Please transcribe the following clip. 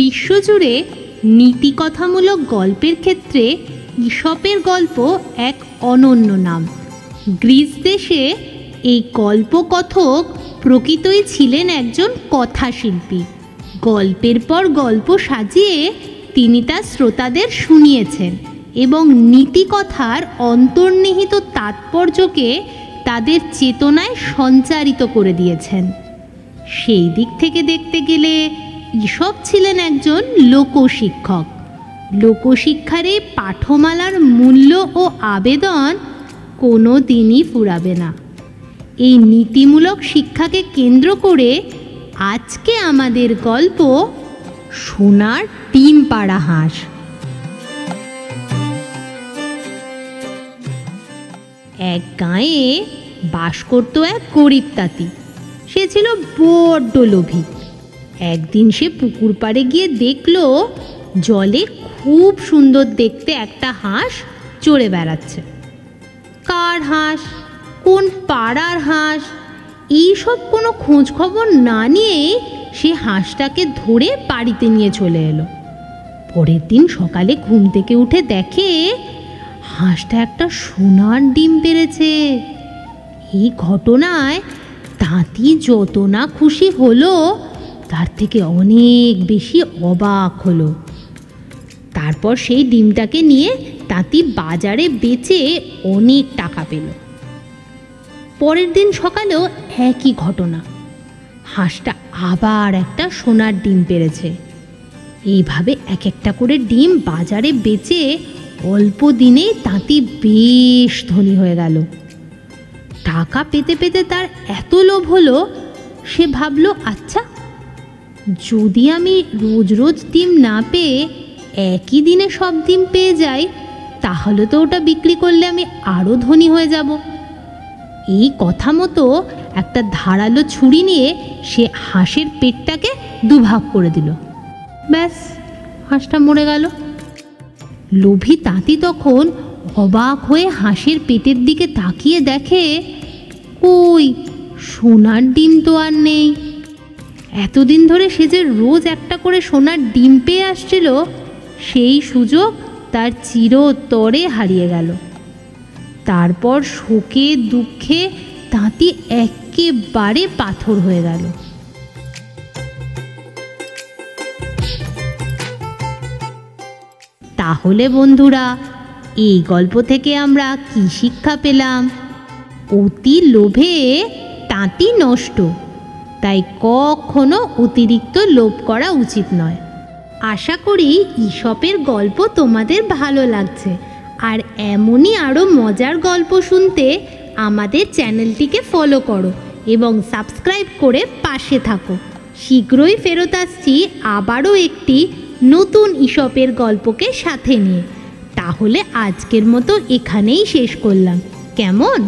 বিশ্বজুড়ে নীতিকথামূলক গল্পের ক্ষেত্রে ঈশপের গল্প এক অনন্য নাম। গ্রিস দেশে এই গল্পকথক প্রকৃতই ছিলেন একজন কথাশিল্পী। গল্পের পর গল্প সাজিয়ে তিনি তার শ্রোতাদের শুনিয়েছেন এবং নীতিকথার অন্তর্নিহিত তাৎপর্যকে তাদের চেতনায় সঞ্চারিত করে দিয়েছেন। সেই দিক থেকে দেখতে গেলে ঈশপ ছিলেন একজন লোকশিক্ষক। লোকশিক্ষার এই পাঠমালার মূল্য ও আবেদন কোনো দিনই ফুরাবে না। এই নীতিমূলক শিক্ষাকে কেন্দ্র করে আজকে আমাদের গল্প সোনার ডিম পাড়া হাঁস। এক গাঁয়ে বাস করত এক গরিব তাঁতি। সে ছিল বড্ড লোভী। একদিন সে পুকুর পাড়ে গিয়ে দেখল জলে খুব সুন্দর দেখতে একটা হাঁস চড়ে বেড়াচ্ছে। কার হাঁস, কোন পাড়ার হাঁস, এইসব কোনো খোঁজ খবর না নিয়েই সে হাঁসটাকে ধরে বাড়িতে নিয়ে চলে এলো। পরের দিন সকালে ঘুম থেকে উঠে দেখে হাঁসটা একটা সোনার ডিম পেড়েছে। এই ঘটনায় তাঁতি যত না খুশি হলো তার থেকে অনেক বেশি অবাক হলো। তারপর সেই ডিমটাকে নিয়ে তাঁতি বাজারে বেচে অনেক টাকা পেল। পরের দিন সকালেও একই ঘটনা, হাঁসটা আবার একটা সোনার ডিম পেড়েছে। এইভাবে এক একটা করে ডিম বাজারে বেচে অল্প দিনেই তাঁতি বেশ ধনী হয়ে গেল। টাকা পেতে পেতে তার এত লোভ হলো, সে ভাবলো, আচ্ছা, যদি আমি রোজ রোজ ডিম না পেয়ে একই দিনে সব ডিম পেয়ে যাই, তাহলে তো ওটা বিক্রি করলে আমি আরও ধনী হয়ে যাব। এই কথা মতো একটা ধারালো ছুরি নিয়ে সে হাঁসের পেটটাকে দুভাগ করে দিল। ব্যাস, হাঁসটা মরে গেল। লোভী তাঁতি তখন অবাক হয়ে হাঁসের পেটের দিকে তাকিয়ে দেখে, কই, সোনার ডিম তো আর নেই। এতদিন ধরে সে যে রোজ একটা করে সোনার ডিম পেয়ে আসছিল, সেই সুযোগ তার চিরতরে হারিয়ে গেল। তারপর শোকে দুঃখে তাঁতি একেবারে পাথর হয়ে গেল। তাহলে বন্ধুরা, এই গল্প থেকে আমরা কি শিক্ষা পেলাম? অতি লোভে তাঁতি নষ্ট, তাই কখনো অতিরিক্ত লোভ করা উচিত নয়। আশা করি ঈশপের গল্প তোমাদের ভালো লাগছে। আর এমনই আরও মজার গল্প শুনতে আমাদের চ্যানেলটিকে ফলো করো এবং সাবস্ক্রাইব করে পাশে থাকো। শীঘ্রই ফেরত আসছি আবারও একটি নতুন ঈশপের গল্পকে সাথে নিয়ে। তাহলে আজকের মতো এখানেই শেষ করলাম, কেমন?